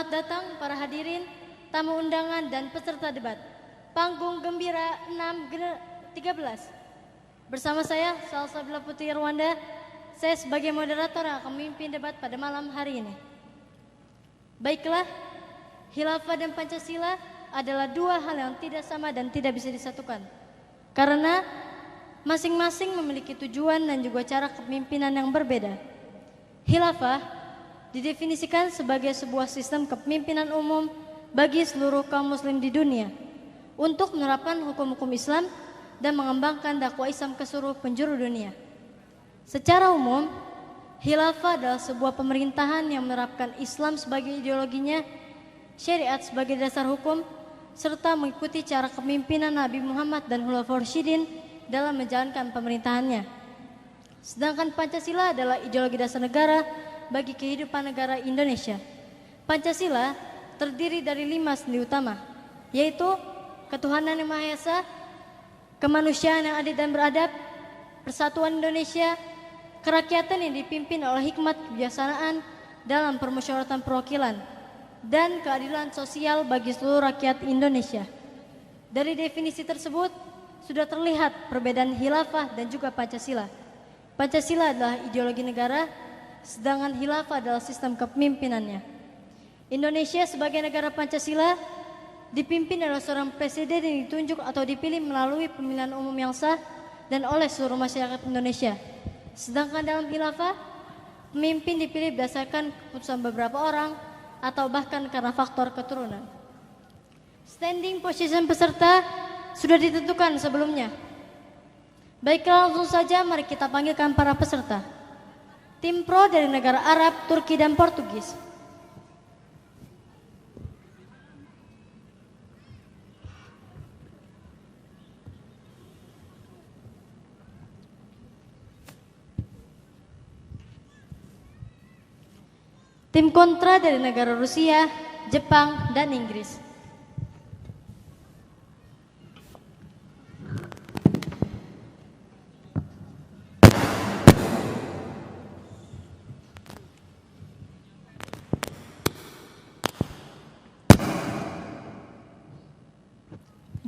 Selamat datang para hadirin, tamu undangan dan peserta debat. Panggung Gembira 613. Bersama saya, Salsabila Putri Irwanda, saya sebagai moderator yang akan memimpin debat pada malam hari ini. Baiklah, Khilafah dan Pancasila adalah dua hal yang tidak sama dan tidak bisa disatukan. Karena masing-masing memiliki tujuan dan juga cara kepemimpinan yang berbeda. Khilafah didefinisikan sebagai sebuah sistem kepemimpinan umum bagi seluruh kaum muslim di dunia untuk menerapkan hukum-hukum Islam dan mengembangkan dakwah Islam ke seluruh penjuru dunia. Secara umum, khilafah adalah sebuah pemerintahan yang menerapkan Islam sebagai ideologinya, syariat sebagai dasar hukum, serta mengikuti cara kepemimpinan Nabi Muhammad dan Khulafaur Rasyidin dalam menjalankan pemerintahannya. Sedangkan Pancasila adalah ideologi dasar negara bagi kehidupan negara Indonesia. Pancasila terdiri dari 5 sendi utama, yaitu ketuhanan yang Maha Esa, kemanusiaan yang adil dan beradab, persatuan Indonesia, kerakyatan yang dipimpin oleh hikmat kebijaksanaan dalam permusyawaratan perwakilan, dan keadilan sosial bagi seluruh rakyat Indonesia. Dari definisi tersebut sudah terlihat perbedaan khilafah dan juga Pancasila. Pancasila adalah ideologi negara, sedangkan khilafah adalah sistem kepemimpinannya. Indonesia sebagai negara Pancasila dipimpin oleh seorang presiden yang ditunjuk atau dipilih melalui pemilihan umum yang sah dan oleh seluruh masyarakat Indonesia. Sedangkan dalam khilafah, pemimpin dipilih berdasarkan keputusan beberapa orang atau bahkan karena faktor keturunan. Standing position peserta sudah ditentukan sebelumnya. Baiklah, langsung saja mari kita panggilkan para peserta. Tim pro dari negara Arab, Turki, dan Portugis. Tim kontra dari negara Rusia, Jepang, dan Inggris.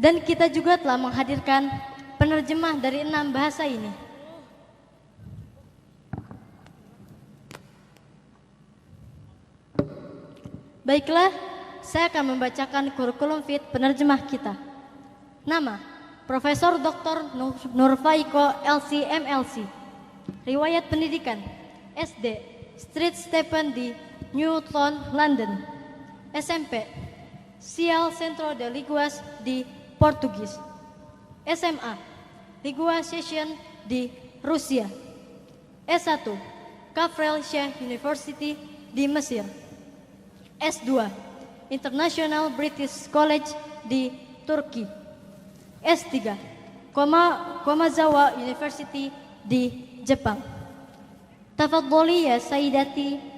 Dan kita juga telah menghadirkan penerjemah dari 6 bahasa ini. Baiklah, saya akan membacakan kurikulum vitae penerjemah kita. Nama, Profesor Dr. Nurfaiko LC MLC. Riwayat pendidikan, SD, Street Stephen di Newton, London. SMP, Cial Centro de Liguas di Portugis. SMA, Ligua Session di Rusia. S1, Kafrel Shah University di Mesir. S2, International British College di Turki. S3, Komazawa University di Jepang. Tafadholi ya Sayyidati.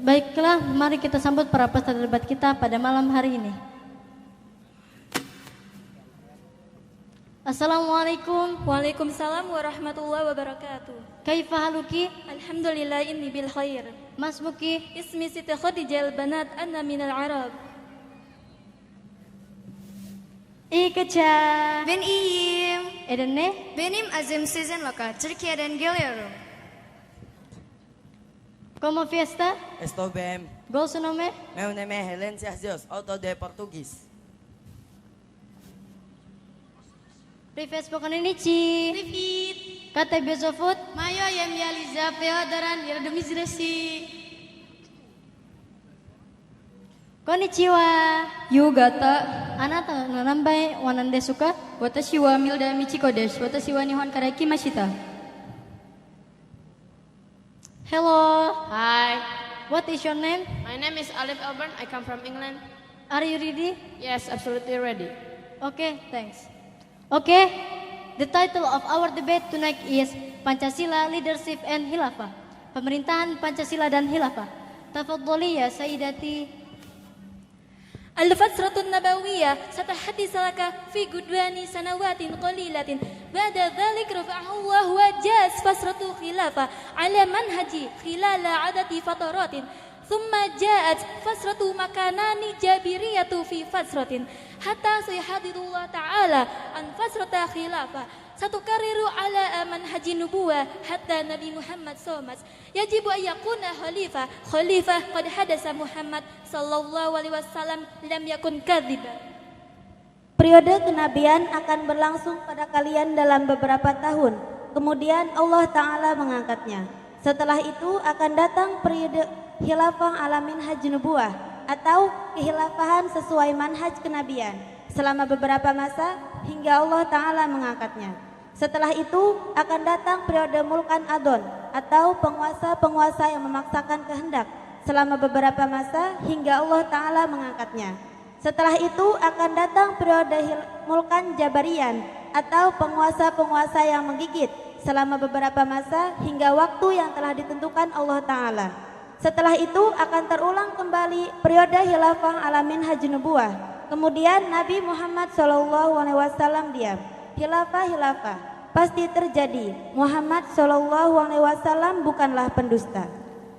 Baiklah, mari kita sambut para peserta debat kita pada malam hari ini. Assalamualaikum. Waalaikumsalam warahmatullahi wabarakatuh. Kaifa haluki? Alhamdulillah inni bil khair. Masmuki? Ismi Siti Khadijah al-Banat anna minal Arab. İkaça. Ben iyiyim. Edene? Benim azim sizin loka. Türkiye'den geliyorum. Como fiesta? Estou bem. Qual seu nome? Meu nome é Helen Sergios, autor de português. Привет, спокойничи. Привет. Kata Bezofut? Mayo yem yaliza feodoran yerdemizresi. Konnichiwa. Yugata. Anata nanambai wanande suka? Watashi wa Milda Michiko desu. Watashi wa Nihon Karaki Mashita. Hello. Hi, What is your name? my name is Alif Elburn. I come from England. Are you ready? Yes, absolutely ready. Okay, thanks. Okay, the title of our debate tonight is Pancasila, Leadership and Khilafah. Pemerintahan Pancasila dan Khilafah. Tafadholi ya Sayyidati. الفترة النبوية ستحدث لك في قدوان سنوات قليلة. بعد ذلك رفعه الله وجاءت فترة خلافة على منهج خلال عدد فترات. ثم جاءت فترة مكانان جابرية في فترة حتى سيحدد الله تعالى عن فترة خلافة ستكرر على منهج النبوة حتى Nabi Muhammad SAW. يجب أن يكون خليفة قد حدث محمد صلى الله عليه وسلم لم يكن كاذبا. Periode kenabian akan berlangsung pada kalian dalam beberapa tahun. Kemudian Allah Ta'ala mengangkatnya. Setelah itu akan datang periode khilafah ala minhaj nubuwah atau kehilafahan sesuai manhaj kenabian selama beberapa masa hingga Allah Ta'ala mengangkatnya. Setelah itu akan datang periode mulkan adon atau penguasa-penguasa yang memaksakan kehendak selama beberapa masa hingga Allah Ta'ala mengangkatnya. Setelah itu akan datang periode mulkan jabarian atau penguasa-penguasa yang menggigit selama beberapa masa hingga waktu yang telah ditentukan Allah Ta'ala. Setelah itu akan terulang kembali periode khilafah ala minhaj nubuwah. Kemudian Nabi Muhammad SAW diam. Khilafah pasti terjadi. Muhammad SAW bukanlah pendusta.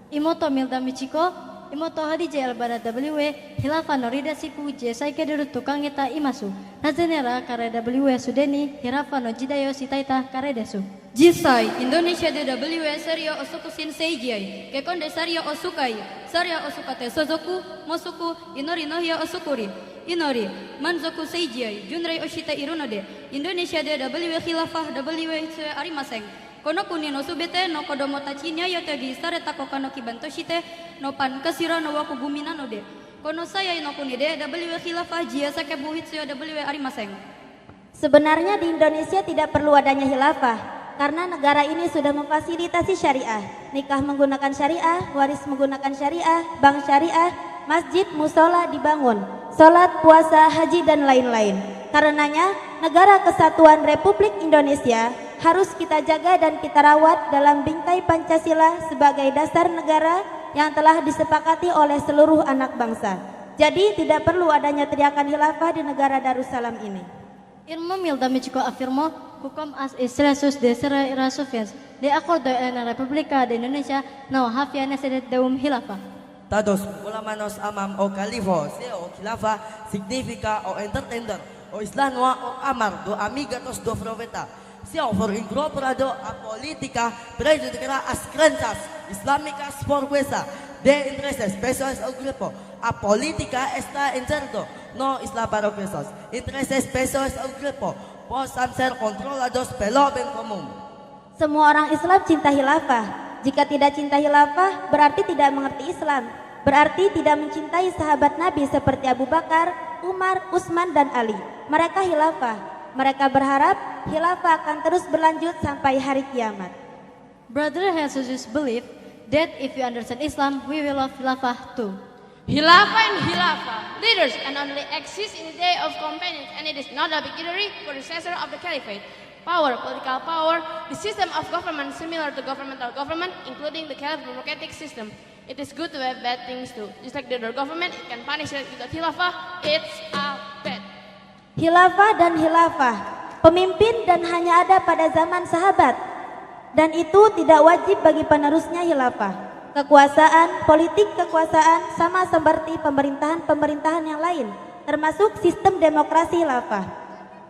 Imoto Milda Michiko, Imoto Hadija Albana WW, Hilafa Norida Sipu, Jesai Keduru Tukang Eta Imasu, Nazenera Kare WW Sudeni, Hirafa no Jidayo Sitaita Kare Desu. Jisai Indonesia DW Serio Osukusin Seijai Kekonde Sario Osukai Saria Osukate Sozoku Mosuku Inori Nohia Osukuri Inori Manzoku Seijai Junrei Oshita Irunode Indonesia DW Khilafah WW Arimaseng Kono kuni no subete no kodomo tachinya yotegi sareta kokano kibantoshite no pan kasira no waku gumina no de kono saya no kuni DW Khilafah jia sakebuhit WW Arimaseng. Sebenarnya di Indonesia tidak perlu adanya khilafah karena negara ini sudah memfasilitasi syariah, nikah menggunakan syariah, waris menggunakan syariah, bank syariah, masjid, musola dibangun, sholat, puasa, haji dan lain-lain. Karenanya negara kesatuan Republik Indonesia harus kita jaga dan kita rawat dalam bingkai Pancasila sebagai dasar negara yang telah disepakati oleh seluruh anak bangsa. Jadi tidak perlu adanya teriakan khilafah di negara Darussalam ini. Irmo Milda Michiko afirmó, hukum as estresos de sera rasofians, de acordo en la República de Indonesia, no hafia necesidad de hilafa. Todos ulamanos amam o califo, o khilafa significa o entertainer, o islanwa o amar, do amigatos do profeta. Siya for incorporado a política prejudicada as crenças islámicas por fuerza de intereses pessoas ao grupo. A política está en cerdo, no es la para presos. Intereses pessoas ao grupo possam ser controlados pelo bem comum. Semua orang Islam cinta khilafah. Jika tidak cinta khilafah berarti tidak mengerti Islam. Berarti tidak mencintai sahabat Nabi seperti Abu Bakar, Umar, Utsman dan Ali. Mereka khilafah. Mereka berharap khilafah akan terus berlanjut sampai hari kiamat. Brother Jesus believe that if you understand Islam, we will love khilafah too. Hilafah and Hilafah, leaders and only exist in the day of companions, and it is not a beginning for the successor of the caliphate. Power, political power, the system of government similar to governmental government, including the caliph democratic system. It is good to have bad things too. Just like the other government, it can punish it with khilafah, it's a bad. Khilafah dan hilafah, pemimpin dan hanya ada pada zaman sahabat. Dan itu tidak wajib bagi penerusnya khilafah. Kekuasaan, politik kekuasaan sama seperti pemerintahan-pemerintahan yang lain, termasuk sistem demokrasi khilafah.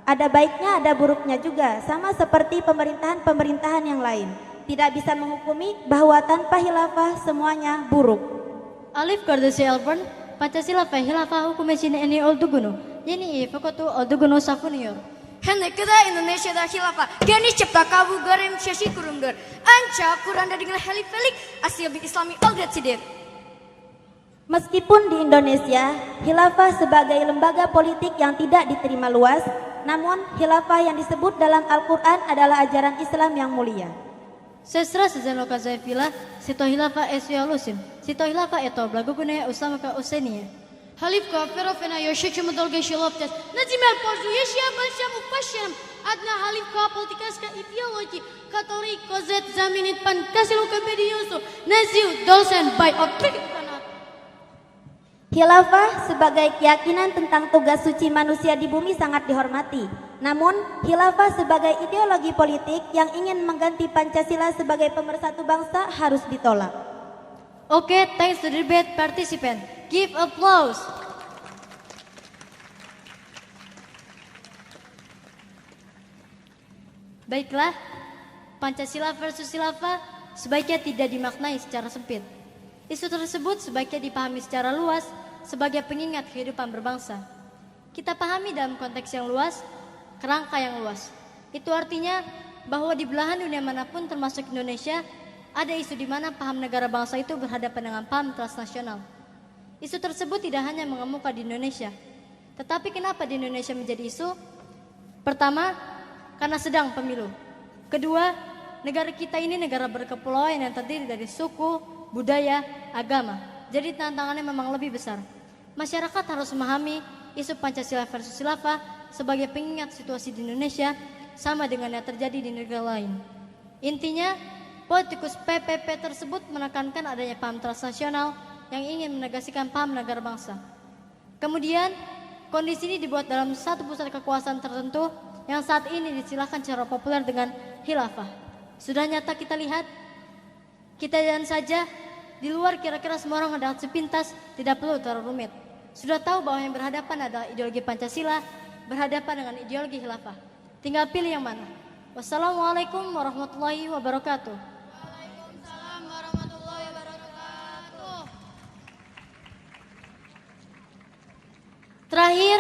Ada baiknya, ada buruknya juga, sama seperti pemerintahan-pemerintahan yang lain. Tidak bisa menghukumi bahwa tanpa khilafah semuanya buruk. Alif Kardasi Alban, Pancasila fa khilafah hukum sini ini olduguno. Yeni fakotu olduguno safuniyor. Hendak kita Indonesia dah khilafah. Gani cipta kabu garim syasi kurumdur. Anca kuranda dengan helifelik Asia bin Islami olgat sidir. Meskipun di Indonesia, khilafah sebagai lembaga politik yang tidak diterima luas, namun khilafah yang disebut dalam Al-Quran adalah ajaran Islam yang mulia. Sestra sezeno kazayfila, sito khilafah esuyalusim, sito khilafah eto blagugune usama ka usenia. Halifka ferofena yoshechum dolge shiloptes. Nazimel porzu yeshia balsham upasham. Adna halifka politikaska ideologi. Katolik kozet zaminit pan kasilu kebediyusu. Naziu dolsen by optik kanat. Khilafah sebagai keyakinan tentang tugas suci manusia di bumi sangat dihormati. Namun, khilafah sebagai ideologi politik yang ingin mengganti Pancasila sebagai pemersatu bangsa harus ditolak. Okay, thanks to the debate participant. Give applause. Baiklah, Pancasila versus khilafah sebaiknya tidak dimaknai secara sempit. Isu tersebut sebaiknya dipahami secara luas sebagai pengingat kehidupan berbangsa. Kita pahami dalam konteks yang luas, kerangka yang luas. Itu artinya bahwa di belahan dunia manapun termasuk Indonesia, ada isu di mana paham negara bangsa itu berhadapan dengan paham transnasional. Isu tersebut tidak hanya mengemuka di Indonesia. Tetapi kenapa di Indonesia menjadi isu? Pertama, karena sedang pemilu. Kedua, negara kita ini negara berkepulauan yang terdiri dari suku, budaya, agama. Jadi tantangannya memang lebih besar. Masyarakat harus memahami isu Pancasila versus khilafah sebagai pengingat situasi di Indonesia sama dengan yang terjadi di negara lain. Intinya, politikus PPP tersebut menekankan adanya paham transnasional yang ingin menegasikan paham negara bangsa. Kemudian, kondisi ini dibuat dalam satu pusat kekuasaan tertentu yang saat ini disilahkan secara populer dengan khilafah. Sudah nyata kita lihat, kita jalan saja, di luar kira-kira semua orang ada sepintas, tidak perlu terlalu rumit. Sudah tahu bahwa yang berhadapan adalah ideologi Pancasila, berhadapan dengan ideologi khilafah. Tinggal pilih yang mana. Wassalamualaikum warahmatullahi wabarakatuh. Waalaikumsalam warahmatullahi wabarakatuh. Terakhir,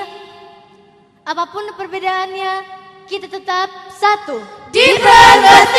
apapun perbedaannya, kita tetap satu. Different but